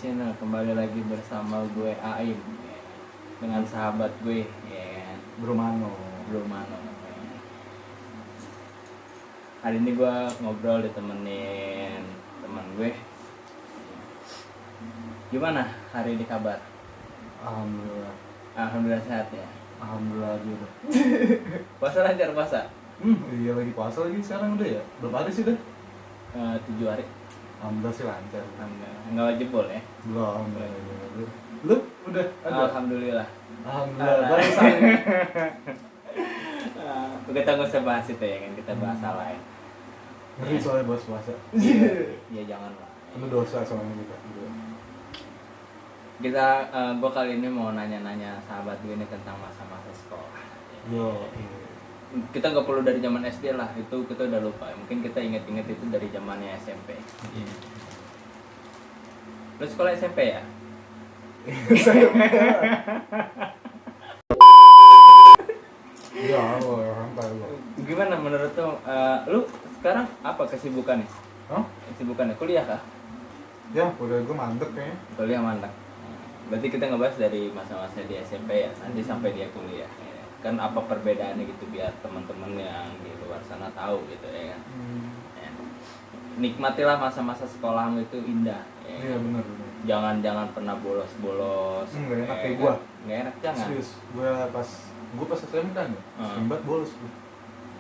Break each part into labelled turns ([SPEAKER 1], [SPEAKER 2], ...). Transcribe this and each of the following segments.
[SPEAKER 1] Channel. Kembali lagi bersama gue Aim dengan sahabat gue ya,
[SPEAKER 2] Bro Mano.
[SPEAKER 1] Hari ini gue ngobrol ditemenin teman gue. Gimana hari ini kabar?
[SPEAKER 2] Alhamdulillah.
[SPEAKER 1] Alhamdulillah sehat ya.
[SPEAKER 2] Alhamdulillah juga.
[SPEAKER 1] Puasa lancar puasa?
[SPEAKER 2] Iya lagi puasa lagi sekarang udah ya. Berapa hari sih deh?
[SPEAKER 1] 7 hari.
[SPEAKER 2] Alhamdulillah sih lancar.
[SPEAKER 1] Alhamdulillah. Nggak jebol ya?
[SPEAKER 2] Belum. Lu udah ada?
[SPEAKER 1] Alhamdulillah.
[SPEAKER 2] Alhamdulillah. Baru saling.
[SPEAKER 1] Kita nggak usah bahas itu ya kan, kita bahas hal lain.
[SPEAKER 2] Ngeri soalnya bahas puasa.
[SPEAKER 1] Ya jangan lah.
[SPEAKER 2] Itu dosa soalnya kita.
[SPEAKER 1] Gue kali ini mau nanya-nanya sahabat gue ini tentang masa-masa sekolah.
[SPEAKER 2] Yo.
[SPEAKER 1] Kita nggak perlu dari zaman SD lah, itu kita udah lupa. Mungkin kita inget-inget itu dari zamannya SMP. Lu sekolah SMP ya?
[SPEAKER 2] Ya Allah, sampai lu.
[SPEAKER 1] Gimana menurut lu sekarang apa kesibukannya?
[SPEAKER 2] Hah?
[SPEAKER 1] Kesibukannya kuliah kah?
[SPEAKER 2] Ya, udah gue mandek kayaknya.
[SPEAKER 1] Kuliah mantap. Berarti kita ngebahas dari masa-masa di SMP ya, nanti sampai dia kuliah. Ya. Kan apa perbedaannya gitu biar teman-teman yang di luar sana tahu gitu ya kan. Ya. Nikmatilah masa-masa sekolahmu itu indah. Ya,
[SPEAKER 2] Iya
[SPEAKER 1] kan?
[SPEAKER 2] benar.
[SPEAKER 1] Jangan pernah bolos-bolos.
[SPEAKER 2] Nggak enak kayak
[SPEAKER 1] kan?
[SPEAKER 2] gua.
[SPEAKER 1] Nggak enak jangan.
[SPEAKER 2] Serius, gue pas SMK kan ya, sering banget bolos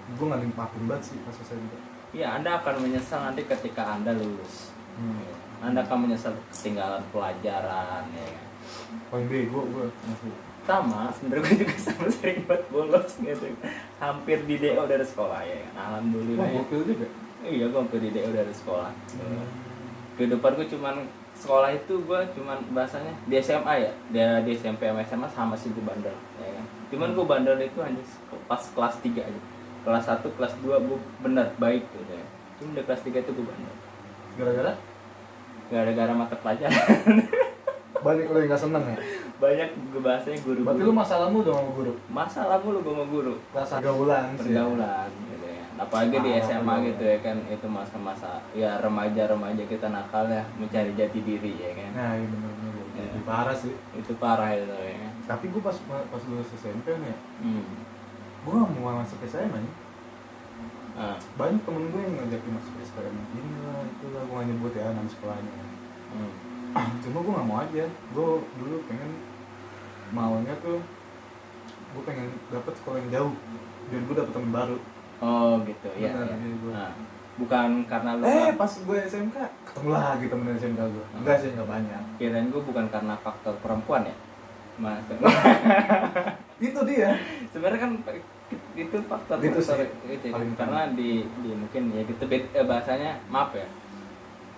[SPEAKER 2] gue nggak nikmatin banget sih pas SMK.
[SPEAKER 1] Iya, Anda akan menyesal nanti ketika Anda lulus. Anda akan menyesal ketinggalan pelajaran ya kan.
[SPEAKER 2] Paling bego gue.
[SPEAKER 1] Sama, sebenernya gue juga sama sering buat bolos gitu. Hampir di DO dari sekolah ya kan. Alhamdulillah.
[SPEAKER 2] Wah,
[SPEAKER 1] Ya.
[SPEAKER 2] gokil juga.
[SPEAKER 1] Iya, gue hampir di DO dari sekolah. Kehidupan gue cuman sekolah itu gue cuman bahasanya di SMA ya. Dia di SMP sama SMA sama sih gue bandel ya kan. Cuman gue bandel itu hanya pas kelas 3 aja. Kelas 1, kelas 2 gue bener baik gitu ya. Cuma di kelas 3 itu gue bandel. Gara-gara mata pelajaran.
[SPEAKER 2] Banyak lo yang gak seneng ya?
[SPEAKER 1] Banyak gue bahasanya guru.
[SPEAKER 2] Berarti lu masalahmu udah sama guru?
[SPEAKER 1] Masalah mulu gue sama guru.
[SPEAKER 2] Pergaulan sih.
[SPEAKER 1] Pergaulan gitu ya. Apalagi di SMA
[SPEAKER 2] pergaulan.
[SPEAKER 1] gitu ya kan, itu masa-masa ya remaja kita nakal ya, mencari jati diri ya kan.
[SPEAKER 2] Nah iya bener-bener
[SPEAKER 1] Ya.
[SPEAKER 2] itu parah sih.
[SPEAKER 1] Itu parah itu ya kan.
[SPEAKER 2] Tapi gue pas lulus SMP nih ya,
[SPEAKER 1] Hmm.
[SPEAKER 2] gue gak mau masuk SMA nih.
[SPEAKER 1] Ah.
[SPEAKER 2] Banyak temen gue yang ngajakin masuk SMA. Inilah, itulah, gue gak nyebut ya nama sekolahnya. Cuma gue gak mau aja. Gue dulu pengen maunya tuh gue pengen dapet sekolah yang jauh biar gue dapet temen baru.
[SPEAKER 1] Oh gitu ya.
[SPEAKER 2] Benar,
[SPEAKER 1] Ya.
[SPEAKER 2] jadi gua.
[SPEAKER 1] Nah, bukan karena lu
[SPEAKER 2] Pas gue SMK ketemu lagi temen SMK gue. Enggak sih, enggak banyak.
[SPEAKER 1] kirain gue bukan karena faktor perempuan ya. Mas.
[SPEAKER 2] Itu dia.
[SPEAKER 1] Sebenarnya kan itu faktor
[SPEAKER 2] Itu sih,
[SPEAKER 1] itu
[SPEAKER 2] paling
[SPEAKER 1] karena di mungkin ya gitu bahasanya maaf ya.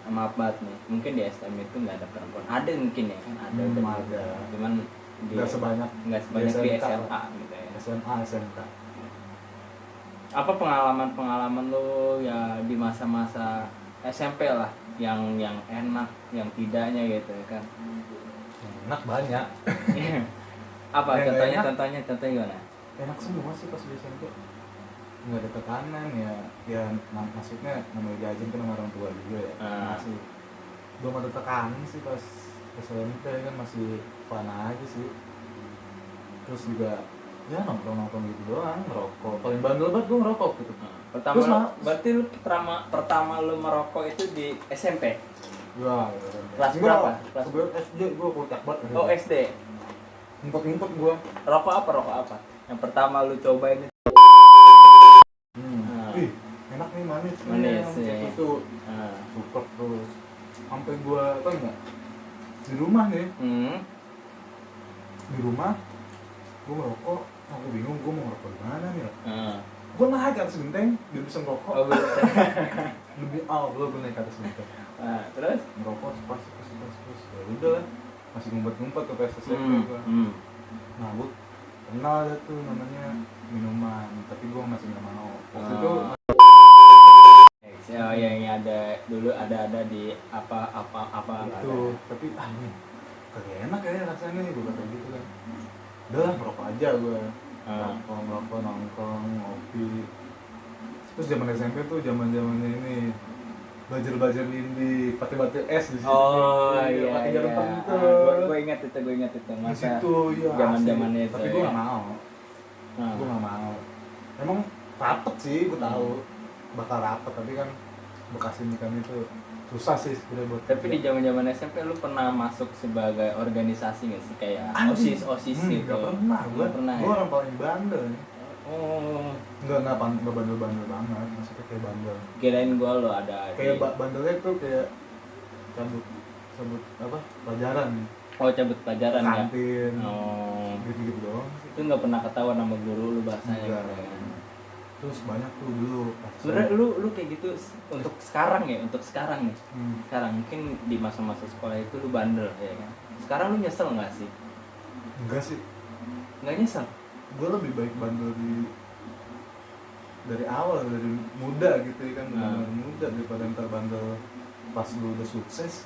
[SPEAKER 1] Maaf banget nih, mungkin di SM itu nggak ada perempuan, ada mungkin ya kan ada,
[SPEAKER 2] ada.
[SPEAKER 1] cuman
[SPEAKER 2] Nggak sebanyak
[SPEAKER 1] di
[SPEAKER 2] SMK.
[SPEAKER 1] SMA gitu ya.
[SPEAKER 2] SMA, SMK.
[SPEAKER 1] Apa pengalaman lo ya di masa-masa SMP lah yang enak, yang tidaknya gitu ya kan?
[SPEAKER 2] Enak banyak.
[SPEAKER 1] Apa
[SPEAKER 2] Yang
[SPEAKER 1] contohnya
[SPEAKER 2] enak.
[SPEAKER 1] contohnya gimana?
[SPEAKER 2] Enak semua sih pas di SMP. Nggak ada tekanan ya maksudnya namanya jajan kan sama orang tua juga ya. Masih belum ada tekanan sih pas SMP kan, masih fun aja sih. Terus juga ya nongkrong gitu doang, ngerokok. Paling bandel banget gue ngerokok gitu.
[SPEAKER 1] Berarti lu pertama lu merokok itu di SMP?
[SPEAKER 2] Wah,
[SPEAKER 1] Kelas berapa? Kelas
[SPEAKER 2] gue SD gue kocak banget.
[SPEAKER 1] Oh SD.
[SPEAKER 2] Ngumpet gue.
[SPEAKER 1] Rokok apa? Yang pertama lu cobain itu?
[SPEAKER 2] Ih, enak nih, manis
[SPEAKER 1] Ya.
[SPEAKER 2] itu super terus sampai gue apa enggak di rumah nih, di rumah gue ngerokok, aku bingung gue mau ngerokok di mana nih. Gue naik ke atas genteng biar bisa ngerokok.
[SPEAKER 1] Oh,
[SPEAKER 2] gue naik ke atas genteng.
[SPEAKER 1] Terus?
[SPEAKER 2] Ngerokok pas ya udah masih ngumpet ke PSSM gue. Nah gue kenal ada tuh namanya minuman, tapi gue masih nggak mau. Waktu itu
[SPEAKER 1] ya yang ada dulu ada di apa
[SPEAKER 2] itu, tapi ini kagak enak ya rasanya nih, gue kata gitu kan. Udah lah, ngerokok aja gue. Nongkrong, ngopi. Terus zaman SMP tuh zamannya ini belajar indie pakai batu es di situ.
[SPEAKER 1] Oh iya,
[SPEAKER 2] pakai
[SPEAKER 1] iya.
[SPEAKER 2] jarum itu.
[SPEAKER 1] Gue ingat itu
[SPEAKER 2] Di
[SPEAKER 1] masa
[SPEAKER 2] situ ya.
[SPEAKER 1] zaman-zamannya itu.
[SPEAKER 2] Tapi gue nggak
[SPEAKER 1] ya.
[SPEAKER 2] mau.
[SPEAKER 1] Hmm.
[SPEAKER 2] Gue nggak mau. Emang rapet sih, gue tahu bakal rapet, tapi kan bekas ini kan itu susah sih sebenarnya buat.
[SPEAKER 1] Tapi di zaman-zaman SMP lu pernah masuk sebagai organisasi nggak sih kayak
[SPEAKER 2] Anjing.
[SPEAKER 1] OSIS gitu?
[SPEAKER 2] Nggak pernah, gue
[SPEAKER 1] pernah.
[SPEAKER 2] gue
[SPEAKER 1] Ya?
[SPEAKER 2] orang paling bandel.
[SPEAKER 1] Oh,
[SPEAKER 2] Nggak bandel-bandel banget, maksudnya kayak bandel.
[SPEAKER 1] kirain gua lo ada
[SPEAKER 2] Kayak
[SPEAKER 1] di...
[SPEAKER 2] bandelnya tuh kayak cabut apa pelajaran,
[SPEAKER 1] Oh, cabut pelajaran ya?
[SPEAKER 2] kantin,
[SPEAKER 1] Oh,
[SPEAKER 2] gitu-gitu doang sih.
[SPEAKER 1] itu nggak pernah ketahuan sama guru lu bahasanya
[SPEAKER 2] Enggak.
[SPEAKER 1] gitu kan?
[SPEAKER 2] Terus banyak tuh dulu pas
[SPEAKER 1] Sebenarnya lu kayak gitu untuk sekarang ya, untuk sekarang nih.
[SPEAKER 2] Hmm.
[SPEAKER 1] Sekarang mungkin di masa-masa sekolah itu lu bandel ya kan? Sekarang lu nyesel nggak sih?
[SPEAKER 2] Enggak sih,
[SPEAKER 1] Nggak nyesel?
[SPEAKER 2] gue lebih baik bandel dari awal, dari muda gitu ya kan, benar-benar muda daripada ntar bandel pas lu udah sukses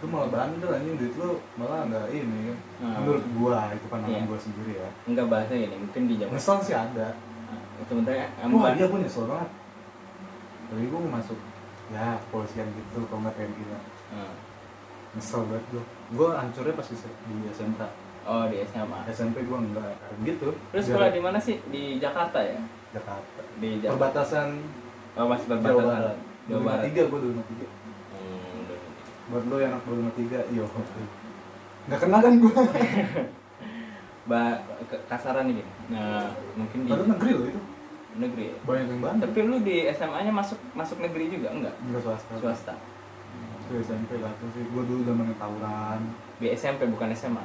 [SPEAKER 2] lu malah bandel anjing, duit lu malah nggak ini kan. Menurut gua itu pandangan
[SPEAKER 1] Iya.
[SPEAKER 2] gua sendiri ya.
[SPEAKER 1] Enggak bahasa ini, mungkin di zaman
[SPEAKER 2] Nyesel sih ada.
[SPEAKER 1] sebenarnya
[SPEAKER 2] Wah iya gua nyesel banget. Tapi gua mau masuk ya kepolisian gitu kalau nggak TNI lah. Nyesel banget gua hancurnya pas di SMK.
[SPEAKER 1] Oh, di SMA.
[SPEAKER 2] SMP gua enggak gitu.
[SPEAKER 1] Terus sekolah di mana sih? Di Jakarta ya?
[SPEAKER 2] Jakarta.
[SPEAKER 1] Di Jakarta.
[SPEAKER 2] Perbatasan
[SPEAKER 1] Oh, masih
[SPEAKER 2] Jawa
[SPEAKER 1] perbatasan.
[SPEAKER 2] Barat.
[SPEAKER 1] Jawa Barat.
[SPEAKER 2] 23 gua 23.
[SPEAKER 1] Udah.
[SPEAKER 2] Buat lo yang anak 23, iyo. Nggak kena kan gua.
[SPEAKER 1] Kasaran nih gini. Nah, mungkin di
[SPEAKER 2] Padahal negeri lo itu.
[SPEAKER 1] negeri ya?
[SPEAKER 2] Banyak yang bandel.
[SPEAKER 1] Tapi lu di SMA-nya masuk negeri juga enggak?
[SPEAKER 2] Enggak swasta.
[SPEAKER 1] Swasta.
[SPEAKER 2] Itu SMP lah tuh sih. Gua dulu zamannya tawuran.
[SPEAKER 1] Di SMP bukan SMA.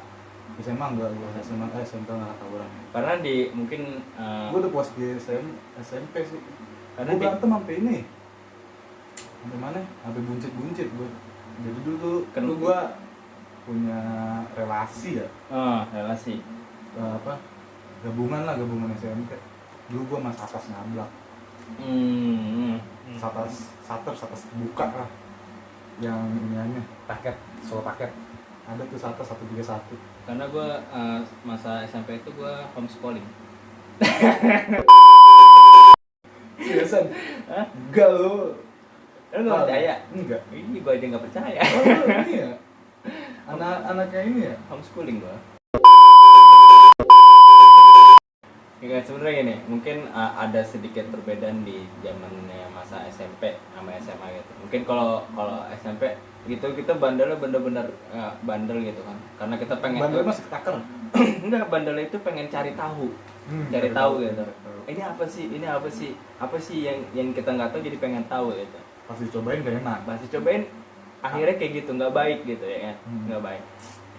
[SPEAKER 2] SMA enggak, gua SMK enggak tawuran.
[SPEAKER 1] Karena di mungkin
[SPEAKER 2] Gua udah puas di SMP sih.
[SPEAKER 1] karena
[SPEAKER 2] Gua
[SPEAKER 1] di
[SPEAKER 2] berantem sampai ini. Sampai mana? Sampai buncit-buncit gua. Jadi dulu gua punya relasi ya.
[SPEAKER 1] relasi.
[SPEAKER 2] Apa? Gabungan SMP. Dulu gua mas atas ngablak. Satas buka lah. Yang iniannya paket, solo paket. Ada tuh Satas 131.
[SPEAKER 1] Karena gue masa SMP itu gue homeschooling.
[SPEAKER 2] Seriusan?
[SPEAKER 1] Hah?
[SPEAKER 2] Enggak lo.
[SPEAKER 1] Lu nggak percaya?
[SPEAKER 2] Enggak.
[SPEAKER 1] Ini gue aja nggak percaya.
[SPEAKER 2] Oh, lu ini ya? Anak-anaknya ini ya?
[SPEAKER 1] Homeschooling gue. Ya sebenarnya gini, mungkin ada sedikit perbedaan di zamannya masa SMP sama SMA gitu. Mungkin kalau SMP gitu kita bandelnya bener-bener bandel gitu kan. Karena kita pengen
[SPEAKER 2] Bandel masih ketaker.
[SPEAKER 1] enggak, bandel itu pengen cari tahu. Cari tahu gitu. Ini apa sih yang kita nggak tahu jadi pengen tahu gitu.
[SPEAKER 2] Pas dicobain gak enak.
[SPEAKER 1] Pasti cobain akhirnya kayak gitu, nggak baik gitu ya kan. Nggak baik.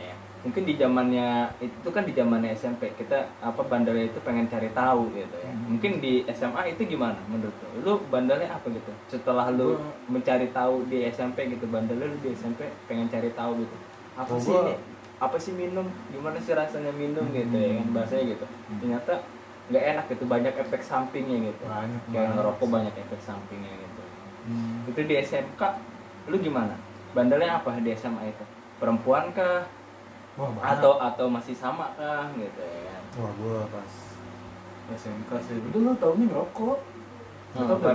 [SPEAKER 1] Ya. Mungkin di zamannya itu kan di zamannya SMP kita bandelnya itu pengen cari tahu gitu ya. Mungkin di SMA itu gimana menurut lu bandelnya apa gitu? Setelah lu mencari tahu di SMP gitu, bandelnya lu di SMP pengen cari tahu gitu. Apa sih ini? Apa sih minum? Gimana sih rasanya minum gitu ya kan, bahasanya gitu. Ternyata nggak enak gitu, banyak efek sampingnya gitu.
[SPEAKER 2] Banyak
[SPEAKER 1] Kayak ngerokok banyak efek sampingnya gitu. Itu di SMK lu gimana? Bandelnya apa di SMA itu? Perempuan kah?
[SPEAKER 2] Wah, banyak.
[SPEAKER 1] Atau masih sama kah gitu ya kan?
[SPEAKER 2] Wah, gua pas SMK sih. Udah lu taunya ngerokok.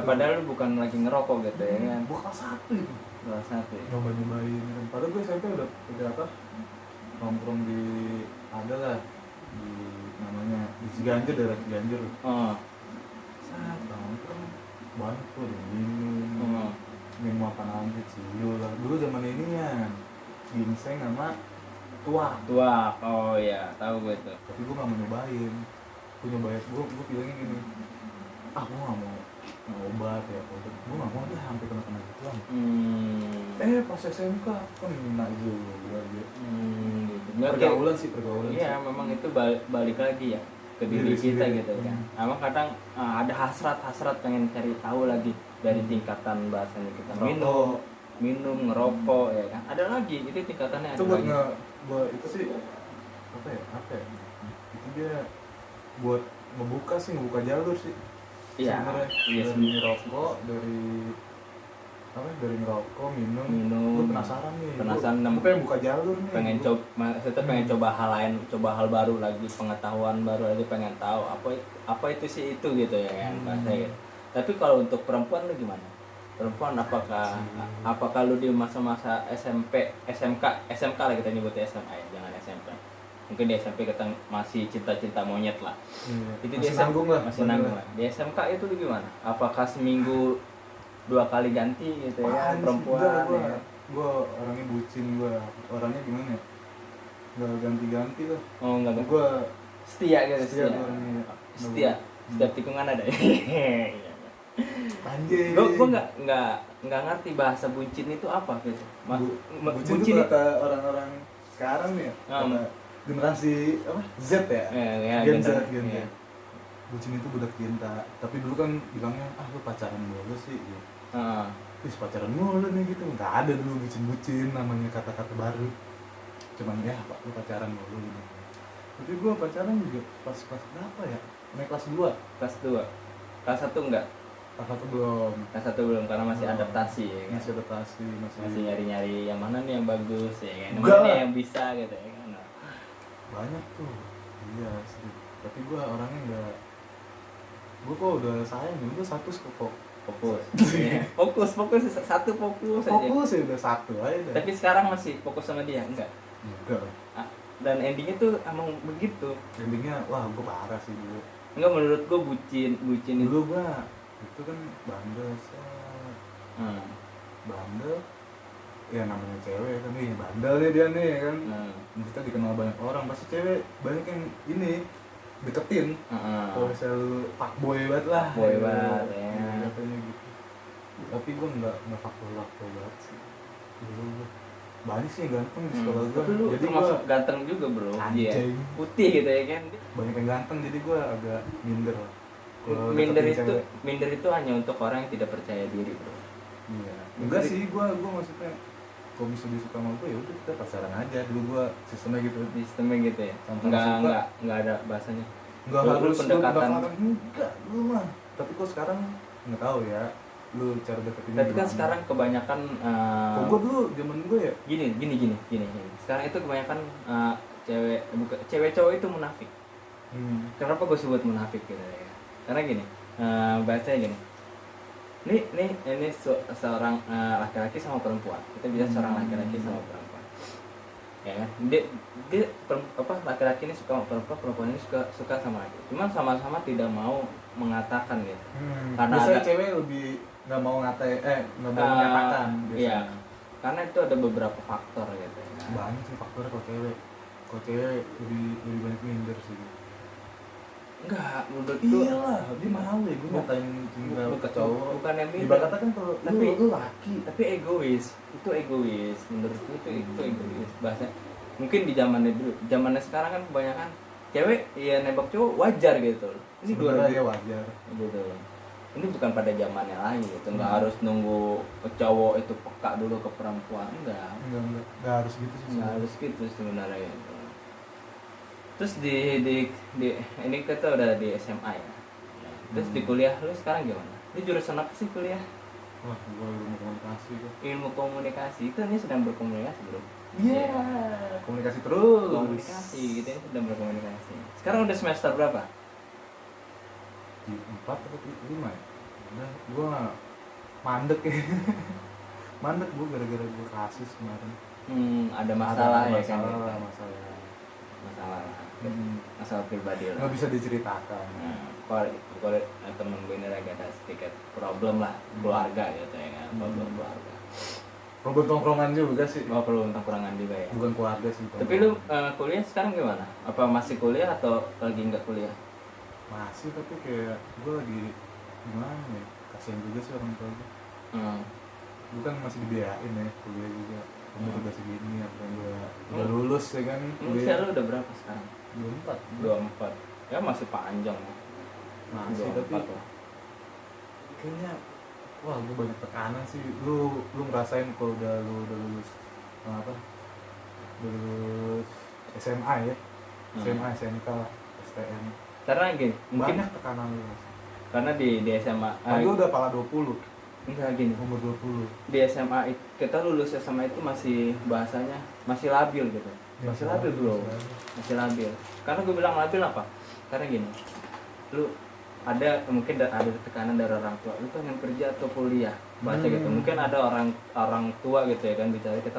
[SPEAKER 1] Padahal lu bukan lagi ngerokok gitu ya kan?
[SPEAKER 2] Gua kelas 1 itu.
[SPEAKER 1] Kelas 1 ya?
[SPEAKER 2] Nyobain. Padahal gue SMP udah apa? Nongkrong di ada lah di namanya di Ciganjur, daerah Ciganjur. Saat nongkrong banyak tuh minum apa nanti ciu lah. Dulu zaman ini ya ginseng sama tuak.
[SPEAKER 1] Oh iya, tahu gue tuh.
[SPEAKER 2] Tapi gue gak mau nyobain. Gue bilangnya gini, gue gak mau obat ya, gue gak mau dia sampai kena gituan. Pas SMK kena juga gitu. Pergaulan sih.
[SPEAKER 1] Iya, memang itu balik lagi ya ke diri kita gitu kan. Emang kadang ada hasrat pengen cari tahu lagi dari tingkatan bahasanya kita minum, ngerokok ya kan. Ada lagi, itu tingkatannya
[SPEAKER 2] itu
[SPEAKER 1] ada lagi.
[SPEAKER 2] Buat itu sih apa ya? Itu dia buat ngebuka jalur sih.
[SPEAKER 1] Iya.
[SPEAKER 2] Sebenarnya dari rokok, dari ngerokok, minum. Gue penasaran nih. Gue pengen buka jalur nih.
[SPEAKER 1] Pengen coba hal lain, coba hal baru lagi, pengetahuan baru lagi, pengen tahu apa itu sih itu gitu ya kan bahasa gitu. Tapi kalau untuk perempuan lu gimana? perempuan apakah lu di masa-masa SMK lah kita nyebutnya SMA ya, jangan SMP. Mungkin di SMP kita masih cinta-cinta monyet lah. Itu
[SPEAKER 2] masih nanggung lah.
[SPEAKER 1] Masih nanggung lah. Di SMK itu lu gimana? Apakah seminggu 2 kali ganti gitu ya perempuan?
[SPEAKER 2] Gue orangnya bucin, gue orangnya gimana ya? Gak ganti-ganti lah.
[SPEAKER 1] Oh enggak.
[SPEAKER 2] Gue
[SPEAKER 1] setia gitu. Setia. Setiap tikungan ada.
[SPEAKER 2] Anjir.
[SPEAKER 1] Gue nggak ngerti bahasa bucin itu apa gitu.
[SPEAKER 2] Bucin itu kata orang-orang sekarang nih ya. Generasi apa? Z ya. Gen Z. Bucin itu budak cinta. Tapi dulu kan bilangnya lu pacaran mulu sih. Gitu. Wis pacaran mulu nih gitu. Nggak ada dulu bucin-bucin namanya kata-kata baru. Cuman ya pak lu pacaran mulu gitu. Tapi gue pacaran juga pas berapa ya? Naik kelas 2.
[SPEAKER 1] Kelas 2. Kelas 1 enggak?
[SPEAKER 2] Kelas 1 belum.
[SPEAKER 1] Kelas 1 belum karena masih adaptasi ya kan?
[SPEAKER 2] Masih adaptasi,
[SPEAKER 1] masih nyari-nyari yang mana nih yang bagus ya kan?
[SPEAKER 2] Enggak.
[SPEAKER 1] Mana nih yang bisa gitu ya kan?
[SPEAKER 2] Banyak tuh. Iya sih. Tapi gue orangnya enggak. Gue kok udah sayang juga satu kok.
[SPEAKER 1] Fokus. fokus satu fokus aja.
[SPEAKER 2] Fokus ya udah satu aja.
[SPEAKER 1] Tapi sekarang masih fokus sama dia enggak?
[SPEAKER 2] Enggak.
[SPEAKER 1] Dan endingnya tuh emang begitu.
[SPEAKER 2] Endingnya wah gue parah sih dulu.
[SPEAKER 1] Enggak, menurut gue bucin
[SPEAKER 2] dulu gue itu kan bandel bandel ya namanya cewek kan nih bandel nih dia nih kan kita dikenal banyak orang pasti cewek banyak yang ini deketin kalau selalu fuckboy banget lah ya katanya gitu. Tapi gue nggak fuckboy banget sih dulu. Banyak sih yang ganteng di sekolah gue.
[SPEAKER 1] Tapi lu
[SPEAKER 2] jadi
[SPEAKER 1] termasuk
[SPEAKER 2] gua
[SPEAKER 1] ganteng juga bro.
[SPEAKER 2] Iya.
[SPEAKER 1] Putih gitu ya kan.
[SPEAKER 2] Banyak yang ganteng jadi gue agak minder.
[SPEAKER 1] Minder itu hanya untuk orang yang tidak percaya diri bro.
[SPEAKER 2] Iya. Enggak sih, gue maksudnya kalau misalnya suka sama gue ya udah kita pacaran aja dulu. Gue sistemnya gitu
[SPEAKER 1] ya. Enggak ada bahasanya.
[SPEAKER 2] Enggak harus
[SPEAKER 1] pendekatan.
[SPEAKER 2] Enggak, lu mah. Tapi kok sekarang enggak tahu ya. Lu cara deketin.
[SPEAKER 1] Tapi kan sekarang kebanyakan
[SPEAKER 2] gue dulu zaman gue ya.
[SPEAKER 1] Gini. Sekarang itu kebanyakan cewek cowok itu munafik. Kenapa gue sebut munafik gitu ya? Karena gini, bahasanya gini. Ini seorang laki-laki sama perempuan. Kita bisa seorang laki-laki sama perempuan. Ya kan? Dia laki-laki ini suka sama perempuan ini suka sama laki. Cuman sama-sama tidak mau mengatakan gitu. Karena
[SPEAKER 2] biasanya cewek lebih nggak mau menyatakan.
[SPEAKER 1] Iya. Karena itu ada beberapa faktor gitu ya.
[SPEAKER 2] Banyak sih faktornya kalau cewek lebih banyak minder sih.
[SPEAKER 1] Enggak, menurut gue
[SPEAKER 2] iyalah, dia mau ya gue ngatain cinta ke cowok.
[SPEAKER 1] Bukan yang minder.
[SPEAKER 2] Ibaratnya kan kalau lu laki,
[SPEAKER 1] tapi egois. Itu egois. Menurut gue itu egois. Bahasa mungkin di zamannya sekarang kan kebanyakan cewek ya nembak cowok wajar gitu. Ini
[SPEAKER 2] sebenarnya wajar.
[SPEAKER 1] Gitu. Ini bukan pada zamannya lagi gitu. Enggak harus nunggu cowok itu peka dulu ke perempuan. Enggak
[SPEAKER 2] harus gitu sih.
[SPEAKER 1] Enggak harus gitu sebenarnya gitu. Terus di ini kita udah di SMA ya. Terus di kuliah lu sekarang gimana? Ini jurusan apa sih kuliah?
[SPEAKER 2] Wah, gua ilmu komunikasi kok.
[SPEAKER 1] Ilmu komunikasi. Itu ini sedang berkomunikasi, Bro.
[SPEAKER 2] Iya. Komunikasi terus.
[SPEAKER 1] Komunikasi gitu ini sedang berkomunikasi. Sekarang udah semester berapa?
[SPEAKER 2] 4 atau 5 ya? Udah, gua mandek ya. Mandek gua gara-gara gua kasus kemarin.
[SPEAKER 1] Ada masalah ya kan? Masalah pribadi lah.
[SPEAKER 2] Nggak bisa diceritakan.
[SPEAKER 1] Kalau temen gue ini lagi ada sedikit problem lah keluarga gitu ya kan, problem keluarga.
[SPEAKER 2] Problem tongkrongan juga sih.
[SPEAKER 1] Problem tongkrongan juga ya.
[SPEAKER 2] Bukan keluarga sih.
[SPEAKER 1] Tapi lu kuliah sekarang gimana? Apa masih kuliah atau lagi nggak kuliah?
[SPEAKER 2] Masih, tapi kayak gue lagi gimana ya? Kasian juga sih orang tua gue. Bukan masih dibiayain ya kuliah juga. Umur udah segini, apa udah lulus ya kan?
[SPEAKER 1] Usia lu udah berapa sekarang?
[SPEAKER 2] 24.
[SPEAKER 1] Ya masih panjang.
[SPEAKER 2] Masih, tapi kayaknya wah gue banyak tekanan sih. Lu ngerasain kalau udah lulus udah lulus SMA ya? SMA, SMK, STM.
[SPEAKER 1] Karena gini, mungkin
[SPEAKER 2] banyak tekanan lu.
[SPEAKER 1] Karena di SMA
[SPEAKER 2] gue udah pala 20.
[SPEAKER 1] Enggak gini,
[SPEAKER 2] umur 20.
[SPEAKER 1] Di SMA kita lulus SMA itu masih bahasanya masih labil gitu. Masih labil bro. Masih labil. Karena gue bilang labil apa? Karena gini, lu ada mungkin ada tekanan dari orang tua, lu pengen kerja atau kuliah, baca gitu. Mungkin ada orang tua gitu ya kan, bicara kita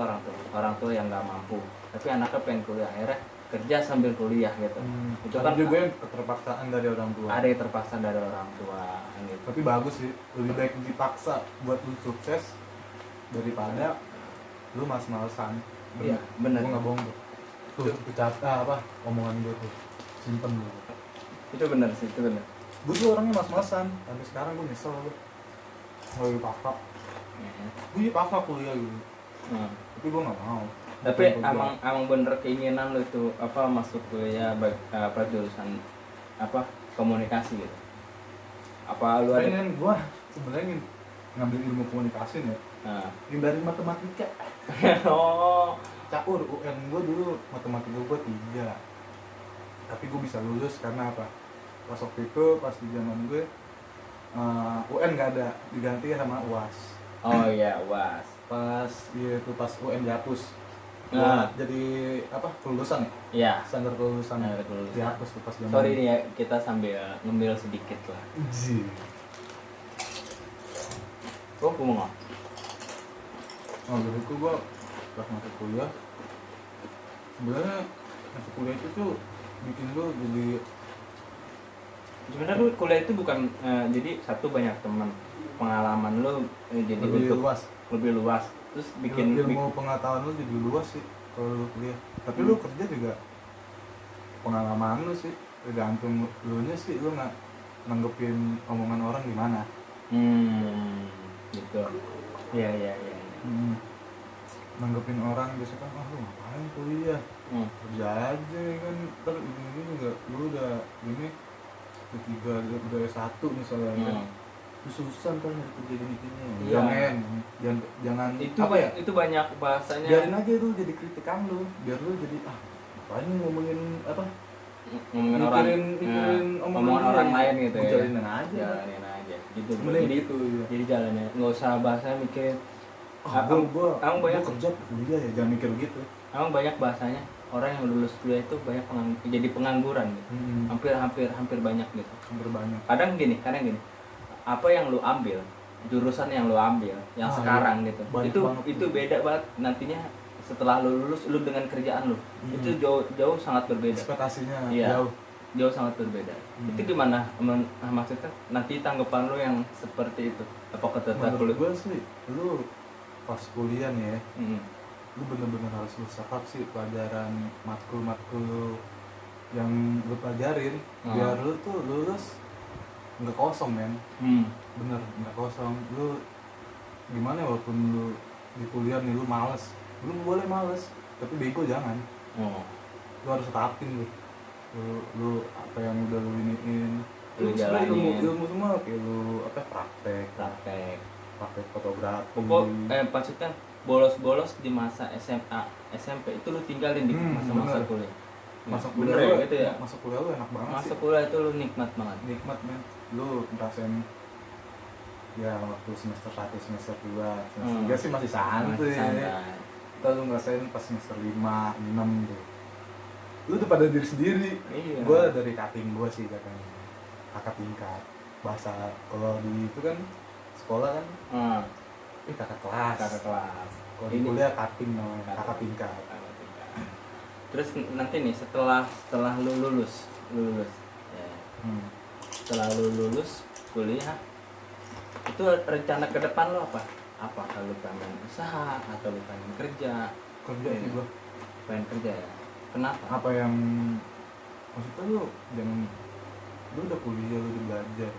[SPEAKER 1] orang tua yang nggak mampu tapi anaknya pengen kuliah, akhirnya kerja sambil kuliah gitu. Itu
[SPEAKER 2] ada
[SPEAKER 1] kan
[SPEAKER 2] juga yang keterpaksaan dari orang tua.
[SPEAKER 1] ada yang terpaksa dari orang tua gitu.
[SPEAKER 2] Tapi bagus sih, lebih baik dipaksa buat lu sukses daripada lu males-malesan.
[SPEAKER 1] Iya benar,
[SPEAKER 2] Gue nggak bohong tuh omongan gue tuh simpen dulu.
[SPEAKER 1] itu benar sih, itu benar.
[SPEAKER 2] Gue tuh orangnya males-malesan, sampai sekarang gue nyesel gue nggak dipaksa. Gue dipaksa kuliah gitu, tapi gue nggak mau.
[SPEAKER 1] Tapi emang bener keinginan lu itu apa masuk kuliah apa jurusan apa komunikasi gitu, apa lu ada?
[SPEAKER 2] Pengen gue sebenarnya ngambil ilmu komunikasi nih, hindari matematika.
[SPEAKER 1] Oh,
[SPEAKER 2] Caur UN gue dulu matematika gue 3, tapi gue bisa lulus karena apa? Pas waktu itu pas di zaman gue UN nggak ada, diganti sama UAS.
[SPEAKER 1] oh iya UAS.
[SPEAKER 2] Pas UN dihapus, jadi apa kelulusan ya?
[SPEAKER 1] Iya.
[SPEAKER 2] Standar kelulusan
[SPEAKER 1] Kelulusan.
[SPEAKER 2] dihapus tuh pas zaman.
[SPEAKER 1] Sorry nih ya, kita sambil ngemil sedikit lah. Oh, aku mau
[SPEAKER 2] Dari itu gue pas masuk kuliah, sebenarnya masuk kuliah itu tuh bikin lo jadi
[SPEAKER 1] sebenarnya lu kuliah itu bukan jadi satu banyak teman, pengalaman lu jadi
[SPEAKER 2] lebih luas.
[SPEAKER 1] lebih luas, terus bikin
[SPEAKER 2] ilmu pengetahuan lu jadi luas sih kalau lu kuliah. Tapi lu kerja juga pengalaman lu sih, tergantung lu nya sih, lu nggak nanggepin omongan orang gimana.
[SPEAKER 1] Gitu. Iya.
[SPEAKER 2] Nanggepin orang biasa kan, lu ngapain kuliah, kerja aja kan, ntar ini juga lu udah ini ketiga udah S1 misalnya kan, susah kan nyari kerja gini-gini. Jangan
[SPEAKER 1] itu
[SPEAKER 2] apa ya,
[SPEAKER 1] itu banyak bahasanya.
[SPEAKER 2] biarin aja lu jadi kritikan lu, biar lu jadi ngapain ngomongin apa,
[SPEAKER 1] ngomongin
[SPEAKER 2] mikirin
[SPEAKER 1] omongan orang lain gitu ya.
[SPEAKER 2] Jalanin aja
[SPEAKER 1] gitu.
[SPEAKER 2] Mending gitu ya.
[SPEAKER 1] Jadi jalannya nggak usah bahasanya mikirin
[SPEAKER 2] Gua
[SPEAKER 1] banyak
[SPEAKER 2] kerja kuliah ya, jangan mikir gitu.
[SPEAKER 1] banyak bahasanya orang yang lulus kuliah itu banyak jadi pengangguran gitu. Hampir banyak gitu.
[SPEAKER 2] Hampir banyak.
[SPEAKER 1] Kadang gini, apa yang lu ambil, jurusan yang lu ambil yang sekarang gitu, itu beda banget nantinya setelah lu lulus, lu dengan kerjaan lu itu jauh sangat berbeda.
[SPEAKER 2] Ekspektasinya
[SPEAKER 1] jauh sangat berbeda. Itu gimana maksudnya nanti tanggapan lu yang seperti itu? Apakah tetap
[SPEAKER 2] menurut gue sih, lu pas kuliah nih ya, lu bener-bener harus lu setap sih pelajaran matkul yang lu pelajarin, biar lu tuh lulus nggak kosong men. Bener, nggak kosong. Lu gimana walaupun lu di kuliah nih lu males, lu boleh males tapi bego jangan. Lu harus setapin lu apa yang udah lu iniin, lu jalanin ilmu semua, kayak lu praktek fotografi.
[SPEAKER 1] Maksudnya bolos di masa SMA SMP itu lu tinggalin di masa kuliah.
[SPEAKER 2] Masa kuliah
[SPEAKER 1] gitu ya.
[SPEAKER 2] Masa kuliah lu enak banget sih.
[SPEAKER 1] Masa kuliah itu lu nikmat banget.
[SPEAKER 2] Nikmat men. Lu ngerasain ya waktu semester 1, semester 2, semester 3 sih masih santai. Kalau lu ngerasain pas semester 5, 6 tuh, lu udah pada diri sendiri.
[SPEAKER 1] Iya.
[SPEAKER 2] Gua dari cutting gua sih katanya, kakak tingkat. Bahasa kalau di itu kan sekolah kan kakak kelas. Kalau di kuliah cutting namanya, kakak tingkat.
[SPEAKER 1] Terus nanti nih setelah lu lulus ya. Setelah lu lulus kuliah, itu rencana ke depan lo apa? Apakah lu pengen usaha atau lu pengen kerja?
[SPEAKER 2] Sih gua
[SPEAKER 1] pengen kerja ya. Kenapa?
[SPEAKER 2] Apa yang maksudnya lu udah kuliah, lu udah belajar.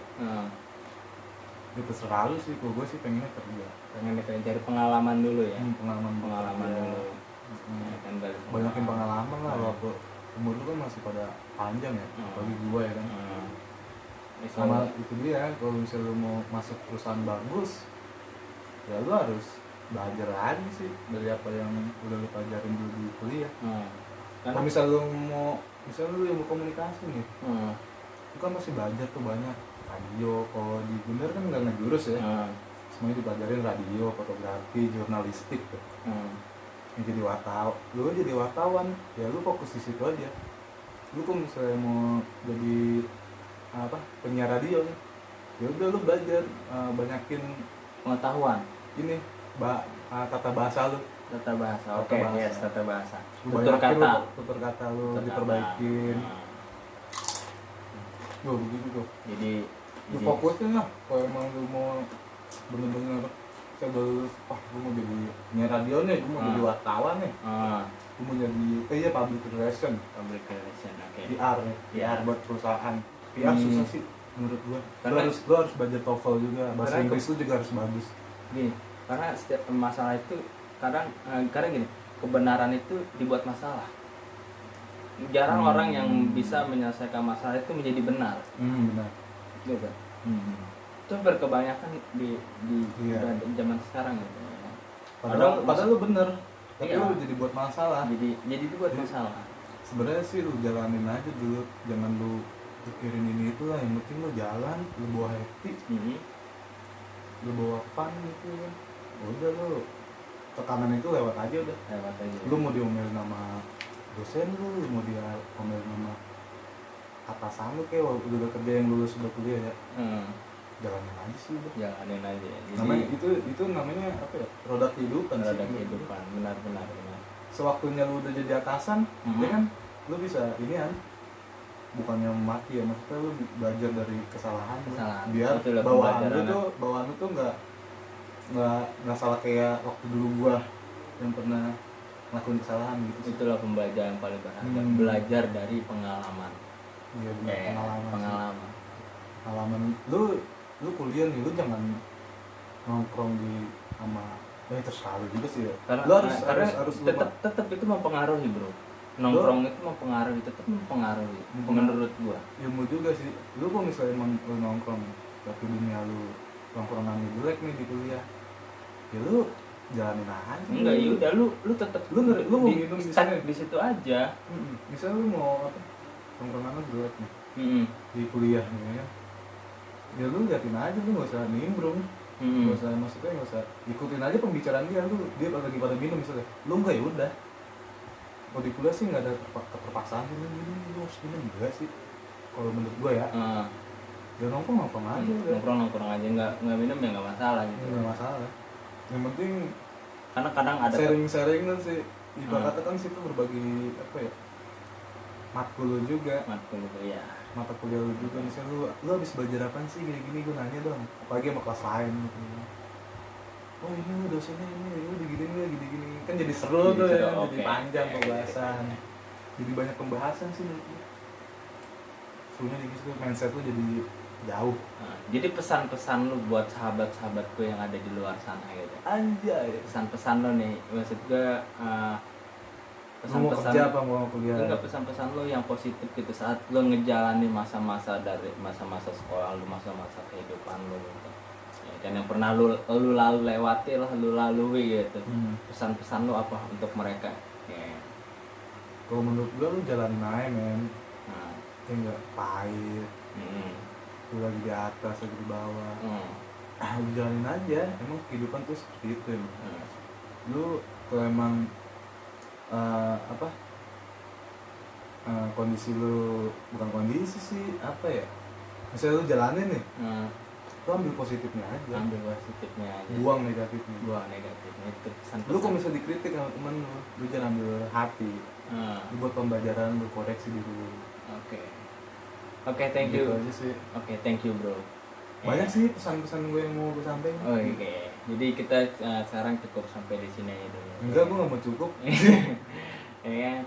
[SPEAKER 2] Itu terserah lu sih, kalau gue sih pengennya kerja.
[SPEAKER 1] Pengen cari pengalaman dulu ya.
[SPEAKER 2] Pengalaman
[SPEAKER 1] dulu.
[SPEAKER 2] Kan banyakin pengalaman lah, waktu umur lu kan masih pada panjang ya, bagi gue ya kan. Sama itu dia, kalau misalnya lu mau masuk perusahaan bagus, ya lu harus belajar lagi sih dari apa yang udah lu pelajarin dulu di kuliah. Kalau misalnya lu ilmu komunikasi nih, lu kan masih belajar tuh banyak. Radio, kalau di Gundar kan nggak ngejurus ya, semuanya dipelajarin radio, fotografi, jurnalistik tuh. Yang jadi wartawan, ya lu fokus di situ aja. Lu kok misalnya mau jadi penyiar radio nih. Ya udah lu belajar, banyakin
[SPEAKER 1] Pengetahuan,
[SPEAKER 2] ini tata bahasa lu.
[SPEAKER 1] tata bahasa.
[SPEAKER 2] Tata
[SPEAKER 1] Oke,
[SPEAKER 2] bahasa.
[SPEAKER 1] yes, tata bahasa.
[SPEAKER 2] Lu
[SPEAKER 1] Tutur
[SPEAKER 2] banyakin
[SPEAKER 1] kata.
[SPEAKER 2] tutur kata lu
[SPEAKER 1] Tutur kata.
[SPEAKER 2] diperbaikin.
[SPEAKER 1] Nah,
[SPEAKER 2] Begitu tuh.
[SPEAKER 1] jadi
[SPEAKER 2] Lu fokusin lah kalau emang lu mau bener-bener saya baru gue mau jadi penyiar radio nih, gue mau jadi wartawan nih, gue mau jadi public relation,
[SPEAKER 1] public relation. Oke.
[SPEAKER 2] PR nih, PR buat perusahaan. PR susah sih menurut gue. Lu harus belajar TOEFL juga, bahasa Inggris lu juga harus bagus.
[SPEAKER 1] Gini, karena setiap masalah itu kadang gini, kebenaran itu dibuat masalah. Jarang orang yang bisa menyelesaikan masalah itu menjadi benar.
[SPEAKER 2] Benar.
[SPEAKER 1] Gitu. Itu berkebanyakan di zaman sekarang gitu.
[SPEAKER 2] Padahal lu bener, tapi
[SPEAKER 1] iya.
[SPEAKER 2] lu jadi buat masalah.
[SPEAKER 1] Jadi itu buat masalah.
[SPEAKER 2] Sebenarnya sih lu jalanin aja dulu, jangan lu pikirin ini itu lah, yang penting lu jalan, lu bawa happy, lu bawa fun gitu kan. Udah lu tekanan itu lewat aja udah.
[SPEAKER 1] Lewat aja.
[SPEAKER 2] Lu mau diomelin sama dosen lu mau dia omelin sama atasan lu kayak udah kerja yang lulus udah kuliah ya. Jalanin aja sih udah.
[SPEAKER 1] Jalanin aja. Jadi
[SPEAKER 2] namanya itu namanya apa ya? Roda kehidupan.
[SPEAKER 1] Roda kehidupan. Benar.
[SPEAKER 2] Sewaktunya lu udah jadi atasan, ya kan lu bisa ini kan, bukannya mati ya, maksudnya lu belajar dari kesalahan. Biar bawahan lu tuh nggak salah kayak waktu dulu gua yang pernah ngelakuin kesalahan gitu sih.
[SPEAKER 1] Itulah pembelajaran paling berharga. Belajar dari pengalaman.
[SPEAKER 2] Iya benar, pengalaman. Lu kuliah nih, lu jangan nongkrong di sama terserah lu juga sih ya.
[SPEAKER 1] Karena
[SPEAKER 2] lu harus
[SPEAKER 1] tetap itu mempengaruhi, bro. Nongkrong itu mempengaruhi, tetap mempengaruhi. Menurut gua.
[SPEAKER 2] Ilmu juga sih. Lu kok misalnya emang lu nongkrong, tapi dunia lu nongkrongan lu jelek nih di kuliah, ya lu jalanin aja.
[SPEAKER 1] Enggak, ya udah lu tetap
[SPEAKER 2] lu mau minum misalnya
[SPEAKER 1] di situ aja.
[SPEAKER 2] Misalnya lu mau apa? Nongkrongan lu jelek nih. Di kuliah nih ya. Ya lu liatin aja, lu enggak usah nimbrung. Enggak usah, maksudnya enggak usah ikutin aja pembicaraan dia lagi pada minum misalnya. Lu enggak, ya udah. Kalau di kuliah sih enggak ada keterpaksaan lu harus minum juga sih. Kalau menurut gua ya. Ya nongkrong aja.
[SPEAKER 1] Nongkrong aja, enggak minum ya enggak masalah gitu.
[SPEAKER 2] Enggak masalah. Yang penting
[SPEAKER 1] karena kadang ada
[SPEAKER 2] sharing kan sih. Ibaratnya kan situ berbagi apa ya? Matkul juga
[SPEAKER 1] ya.
[SPEAKER 2] Mata kuliah lu juga, misalnya lu habis belajar apa sih gini-gini, gue nanya dong, apalagi sama kelas lain gitu. Oh ini lu dosennya ini gini-gini kan jadi seru tuh ya, jadi panjang pembahasan, jadi banyak pembahasan sih menurut gue. Serunya di situ, mindset lu jadi jauh.
[SPEAKER 1] Jadi pesan-pesan lu buat sahabat-sahabatku yang ada di luar sana gitu.
[SPEAKER 2] Anjay,
[SPEAKER 1] pesan-pesan lu nih, maksud gue
[SPEAKER 2] mau kerja apa mau kuliah?
[SPEAKER 1] Enggak, pesan-pesan lo yang positif gitu saat lo ngejalani masa-masa dari masa-masa sekolah lo, masa-masa kehidupan lo gitu. Ya, dan yang pernah lo lalu lewati lah, lo lalui gitu. Pesan-pesan lo apa untuk mereka? Yeah.
[SPEAKER 2] Kalau menurut gua lo jalanin aja men. Ya enggak pahit. Lo lagi di atas, lagi di bawah. Lo jalanin aja. Emang kehidupan tuh seperti itu ya. Lo kalau emang kondisi lu bukan kondisi sih apa ya, misalnya lu jalanin nih, lu ambil positifnya aja, buang negatifnya
[SPEAKER 1] itu pesan-pesan.
[SPEAKER 2] Lu kalau misalnya dikritik sama temen lu jangan ambil hati, lu buat pembelajaran, lu koreksi diri lu.
[SPEAKER 1] Oke, thank you.
[SPEAKER 2] Gitu aja sih.
[SPEAKER 1] Oke, thank you bro.
[SPEAKER 2] Banyak sih pesan-pesan gue yang mau gue sampaikan.
[SPEAKER 1] Oke. Jadi kita sekarang cukup sampai di sini dulu.
[SPEAKER 2] Enggak, gue nggak mau cukup.
[SPEAKER 1] Ya.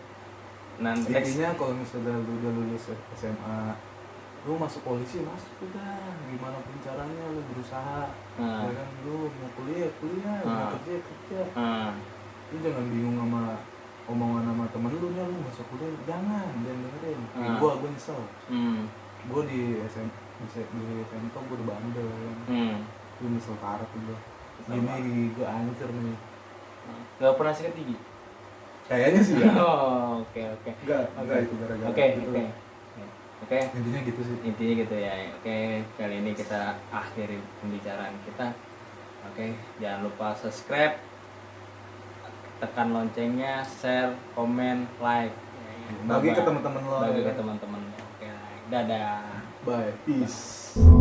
[SPEAKER 1] Nanti
[SPEAKER 2] intinya kalau misalnya lu udah lulus SMA, lu masuk polisi, masuk udah. Gimana pun caranya lu berusaha. Ya kan, lu mau kuliah, mau kerja. Lu jangan bingung sama omongan sama temen lu nih, lu masuk kuliah, jangan dengerin. Gue nyesel. Gue di SMK gue udah bandel kan. Gue nyesel parah tuh gue. Gini gue hancur nih.
[SPEAKER 1] Gak pernah sikat gigi?
[SPEAKER 2] Kayaknya sih ya.
[SPEAKER 1] Oke.
[SPEAKER 2] Enggak itu gara-gara gitu.
[SPEAKER 1] Oke.
[SPEAKER 2] Intinya gitu sih.
[SPEAKER 1] Intinya gitu ya. Oke, kali ini kita akhiri pembicaraan kita. Oke, jangan lupa subscribe, tekan loncengnya, share, komen, like.
[SPEAKER 2] Bagi ke teman-teman lo.
[SPEAKER 1] Bagi ke teman-teman. Oke, dadah.
[SPEAKER 2] bye, peace.